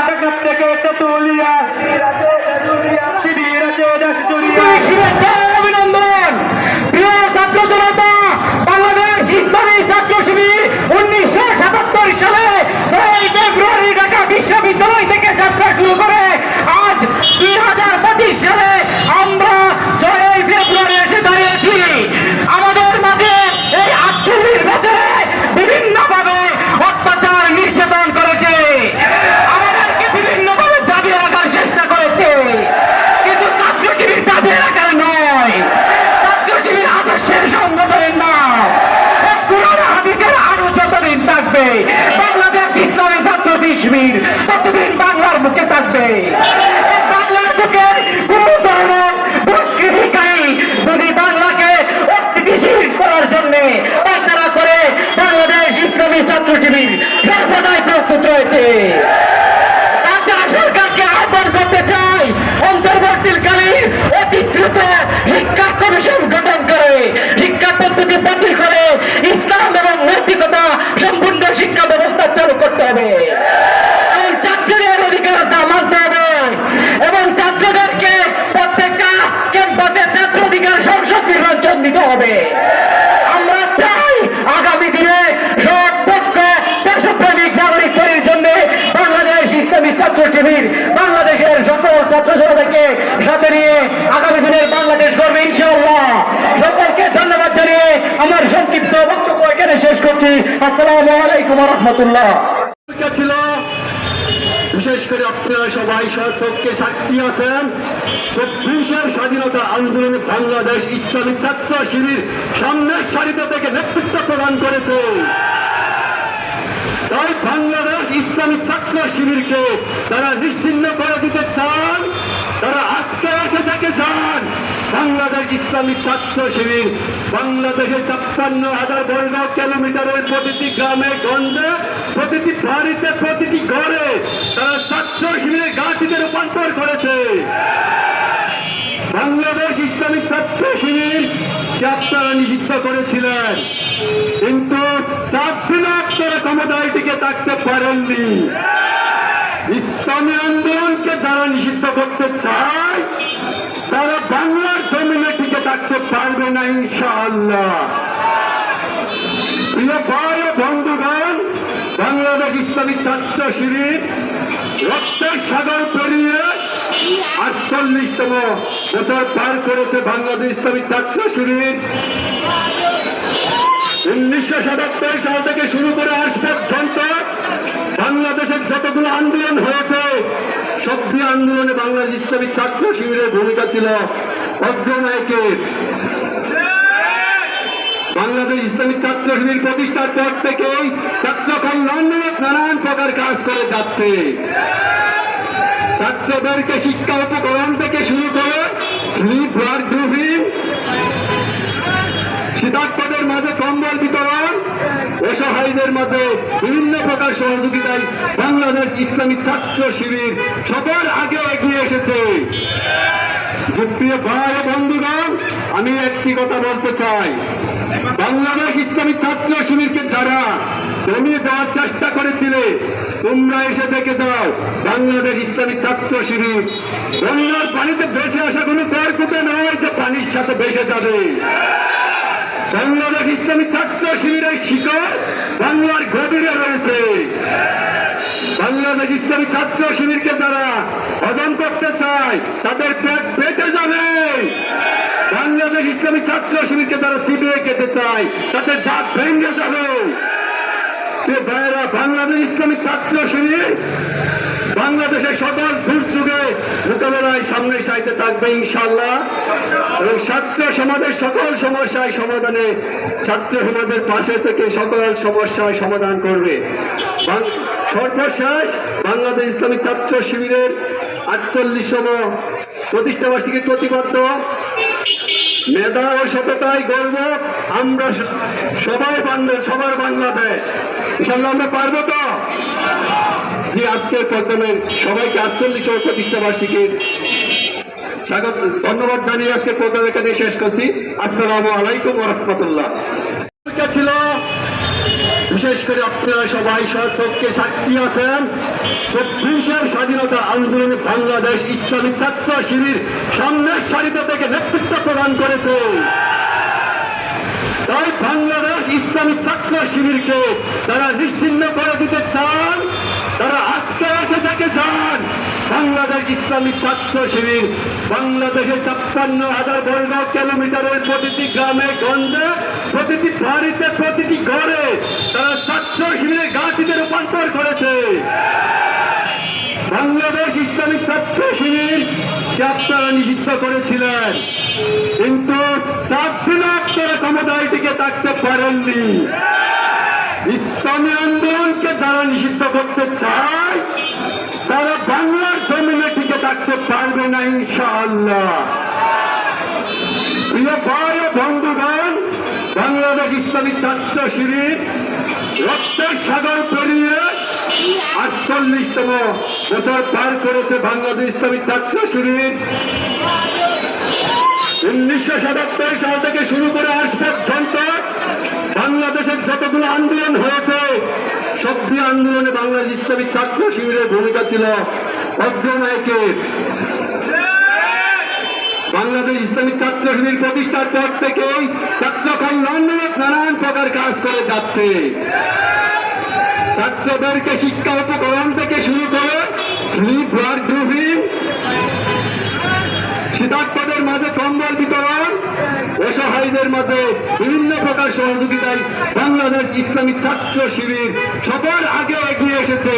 থেকে তেতুলিয়া শিবির আছে দেশজুড়িয়া শুভেচ্ছা অভিনন্দন। প্রিয় ছাত্র জনতা, বাংলাদেশ ইসলামী ছাত্র শিবির 1977 সালে 6 ফেব্রুয়ারি ঢাকা বিশ্ববিদ্যালয় থেকে যাত্রা শুরু করে আজ 2025 সালে আমরা 6 ফেব্রুয়ারি এসে দাঁড়িয়েছি। আমাদের মাঝে এই 48 বছরে বিভিন্নভাবে অত্যাচার নির্যাতন করেছে, আমাদেরকে বিভিন্নভাবে দাবিয়ে রাখার চেষ্টা করেছে, কিন্তু ছাত্র শিবির দাবিয়ে রাখার নয়, ছাত্র শিবির আদর্শের সংগঠনের নাম। কোরআন হাদিসের আরো যতদিন থাকবে বাংলাদেশ ইসলামী ছাত্র শিবির ততদিন বাংলার বুকে থাকবে। বাংলার বুকে কোন ধরনের দুষ্কৃতিকারী যদি বাংলাকে অস্থিতিশীল করার জন্য তারা করে, বাংলাদেশ ইসলামী ছাত্র শিবির সর্বদাই প্রস্তুত রয়েছে। সরকারকে আহ্বান করতে চাই, অন্তর্বর্তীকালীন অতি দ্রুত শিক্ষা কমিশন গঠন করে শিক্ষা পদ্ধতি বাতিল করে ইসলাম এবং নৈতিকতা সম্পূর্ণ শিক্ষা ব্যবস্থা চালু করতে হবে। এবং ছাত্রদের অধিকার মানতে হবে এবং ছাত্রদেরকে প্রত্যেকটা ক্যাম্পাসে ছাত্র অধিকার সংসদ নির্বাচন দিতে হবে। আমরা চাই আগামী দিনে সব পক্ষ দেশপ্রেমিক নাগরিক তৈরির জন্য বাংলাদেশ ইসলামী ছাত্র শিবির বাংলাদেশের সকল ছাত্র জনতাকে সাথে নিয়ে আগামী দিনের বাংলাদেশ গড়বে ইনশাআল্লাহ। সকলকে ধন্যবাদ জানিয়ে আমার সংক্ষিপ্ত বক্তব্য এখানে শেষ করছি। আসসালামু আলাইকুম ওয়া রাহমাতুল্লাহ। ছিল বিশেষ করে আপনারা সবাই সচক্ষে সাক্ষী আছেন, 24 স্বাধীনতা আন্দোলনে বাংলাদেশ ইসলামী ছাত্র শিবির সামনের সারিতে থেকে নেতৃত্ব প্রদান করেছে। তাই বাংলাদেশ ইসলামী ছাত্র শিবিরকে তারা নিশ্চিহ্ন করে দিতে চান, তারা আজকে এসে থেকে যান। বাংলাদেশ ইসলামী ছাত্র শিবির বাংলাদেশের 56,000 বর্গ কিলোমিটারের প্রতিটি গ্রামে গঞ্জে প্রতিটি বাড়িতে প্রতিটি ঘরে তারা ছাত্র শিবিরের গাছিতে রূপান্তর করেছে। বাংলাদেশ ইসলামী ছাত্র শিবির কে আপনারা নিষিদ্ধ করেছিলেন, কিন্তু 4 দিন আপনারা ক্ষমতায় টিকে থাকতে পারেননি। ইসলামী আন্দোলনকে যারা নিষিদ্ধ করতে চায় তারা বাংলার জমিনে টিকে থাকতে পারবে না ইনশাআল্লাহ। প্রিয় ভাই ও বন্ধুগণ, বাংলাদেশ ইসলামী ছাত্র শিবির রক্তের সাগর পেরিয়ে 48তম বছর পার করেছে। বাংলাদেশ ইসলামী ছাত্র শিবির 1977 সাল থেকে শুরু করে আজ পর্যন্ত বাংলাদেশের যতগুলো আন্দোলন হয়েছে সবগুলো আন্দোলনে বাংলাদেশ ইসলামী ছাত্র শিবিরের ভূমিকা ছিল অগ্রনায়কের। বাংলাদেশ ইসলামী ছাত্র শিবির প্রতিষ্ঠার পর থেকেই ছাত্র কল্যাণমূলক নানান প্রকার কাজ করে যাচ্ছে। ছাত্রদেরকে শিক্ষা উপকরণ থেকে শুরু করে ফ্রি ব্লাড গ্রুপিং, শীতার্তদের মাঝে কম্বল বিতরণ, অসহায়দের মাঝে বিভিন্ন প্রকার সহযোগিতায় বাংলাদেশ ইসলামী ছাত্র শিবির সবার আগে এগিয়ে এসেছে। প্রিয় ভাই ও বন্ধুগণ, আমি একটি কথা বলতে চাই, বাংলাদেশ ইসলামী ছাত্র শিবিরকে যারা জমিয়ে দেওয়ার চেষ্টা করেছিলে তোমরা এসে দেখে যাও, বাংলাদেশ ইসলামী ছাত্র শিবির গঙ্গার পানিতে ভেসে আসা কোনো ক্ষয়ক্ষতি নয় যে পানির সাথে ভেসে যাবে। বাংলাদেশ ইসলামী ছাত্র শিবিরের শিকড় বাংলার গভীরে রয়েছে। বাংলাদেশ ইসলামী ছাত্র শিবিরকে যারা হজম করতে চায় তাদের পেট পেটে যাবে। বাংলাদেশ ইসলামী ছাত্র শিবিরকে যারা চিবিয়ে খেতে চায় তাদের দাঁত ভেঙে যাবে। ভাইয়েরা, বাংলাদেশ ইসলামী ছাত্র শিবির বাংলাদেশের সকল দুর্যোগে মোকাবেলায় সামনে সাইতে থাকবে ইনশাআল্লাহ, এবং ছাত্র সমাজের সকল সমস্যায় সমাধানে ছাত্র সমাজের পাশে থেকে সকল সমস্যায় সমাধান করবে। সর্বশেষ বাংলাদেশ ইসলামী ছাত্র শিবিরের 48তম প্রতিষ্ঠাবার্ষিকী প্রতিবদ্ধ মেধা ও সততায় গর্ব আমরা সবার বাংলাদেশ। ইনশাআল্লাহ আমরা পারবো তো? যে আজকের প্রোগ্রামের সবাইকে 48তম প্রতিষ্ঠাবার্ষিকীর স্বাগত ধন্যবাদ জানিয়ে আজকে প্রোগ্রাম এখানে শেষ করছি। আসসালামু আলাইকুম ওয়া রাহমাতুল্লাহ। ছিল বিশেষ করে আপনারা সবাই সচক্ষে সাক্ষী আছেন 24 স্বাধীনতা আন্দোলনে বাংলাদেশ ইসলামী ছাত্র শিবির সামনের সারিতে থেকে নেতৃত্ব প্রদান করেছে। তাই বাংলাদেশ ইসলামী ছাত্র শিবিরকে তারা নিশ্চিহ্ন করে দিতে চান, তারা আজকে এসে থেকে যান। বাংলাদেশ ইসলামী ছাত্র শিবির বাংলাদেশের 56,000 বর্গ কিলোমিটারের প্রতিটি গ্রামে গঞ্জে, প্রতিটি বাড়িতে, প্রতিটি ঘরে তারা ছাত্র শিবিরের গাছিতে রূপান্তর করেছে। বাংলাদেশ ইসলামী ছাত্র শিবিরকে আপনারা নিষিদ্ধ করেছিলেন, কিন্তু 4 দিন আপনারা ক্ষমতায় টিকে থাকতে পারেননি। ইসলামী আন্দোলনকে যারা নিষিদ্ধ করতে চায় তারা বাংলার জমিনে টিকে থাকতে পারবে না ইনশাআল্লাহ। প্রিয় ভাই ও বন্ধুগণ, বাংলাদেশ ইসলামী ছাত্র শিবির রক্তের সাগর পেরিয়ে 48তম বছর পার করেছে। বাংলাদেশ ইসলামী ছাত্র শিবির 1977 সাল থেকে শুরু করে আজ পর্যন্ত বাংলাদেশের যতগুলো আন্দোলন হয়েছে সবটি আন্দোলনে বাংলাদেশ ইসলামী ছাত্র শিবিরের ভূমিকা ছিল অগ্রনায়কের। বাংলাদেশ ইসলামী ছাত্র শিবির প্রতিষ্ঠার পর থেকেই ছাত্র কল্যাণমূলক নানান প্রকার কাজ করে যাচ্ছে। ছাত্রদেরকে শিক্ষা উপকরণ থেকে শুরু করে ফ্রি ব্লাড গ্রুপিং, শীতার্তদের মাঝে কম্বল বিতরণ, অসহায়দের মাঝে বিভিন্ন প্রকার সহযোগিতায় বাংলাদেশ ইসলামী ছাত্র শিবির সবার আগে এগিয়ে এসেছে।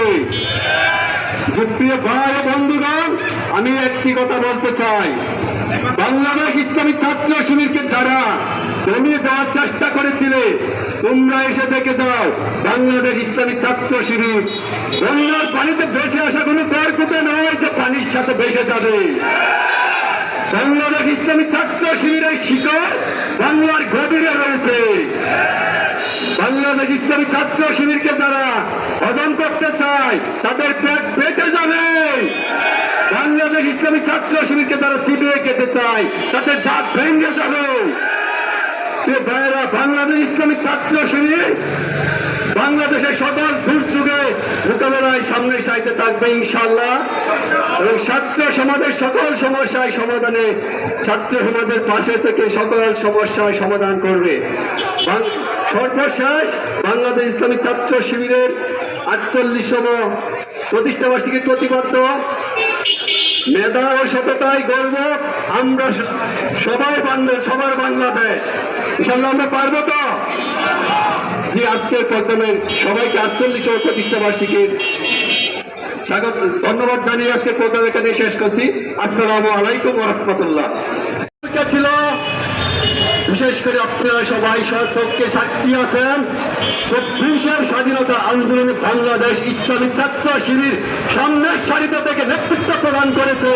প্রিয় ভাই ও বন্ধুগণ, আমি একটি কথা বলতে চাই, বাংলাদেশ ইসলামী ছাত্র শিবিরকে যারা জমিয়ে দেওয়ার চেষ্টা করেছিলে তোমরা এসে দেখে যাও, বাংলাদেশ ইসলামী ছাত্র শিবির বন্যার পানিতে ভেসে আসা কোনো তর্কতে নয় যে পানির সাথে ভেসে যাবে। বাংলাদেশ ইসলামী ছাত্র শিবিরের শিকড় বাংলার গভীরে রয়েছে। বাংলাদেশ ইসলামী ছাত্র শিবিরকে যারা হজম করতে চায় তাদের পেট পেটে যাবে। বাংলাদেশ ইসলামী ছাত্র শিবিরকে যারা চিবিয়ে খেতে চায় তাদের দাঁত ভেঙে যাবে। সে ভাইয়েরা, বাংলাদেশ ইসলামী ছাত্র শিবির বাংলাদেশের সকল দুর্যোগে মোকাবেলায় সামনে সাইতে থাকবে ইনশাআল্লাহ, এবং ছাত্র সমাজের সকল সমস্যায় সমাধানে ছাত্র সমাজের পাশে থেকে সকল সমস্যায় সমাধান করবে। সর্বশেষ বাংলাদেশ ইসলামী ছাত্র শিবিরের 48তম প্রতিষ্ঠাবার্ষিকী প্রতিবদ্ধ মেধা ও সততায় গর্ব আমরা সবার বাংলাদেশ। ইনশাআল্লাহ আমরা পারবো তো? যে আজকের প্রোগ্রামে সবাইকে 48তম প্রতিষ্ঠাবার্ষিকীর স্বাগত, ধন্যবাদ জানিয়ে আজকে প্রোগ্রাম এখানে শেষ করছি। আসসালামু আলাইকুম ওয়া রাহমাতুল্লাহ। ছিল বিশেষ করে আপনারা সবাই সচক্ষে সাক্ষী আছেন 24 স্বাধীনতা আন্দোলনে বাংলাদেশ ইসলামী ছাত্র শিবির সামনের সারিতে থেকে নেতৃত্ব প্রদান করেছে।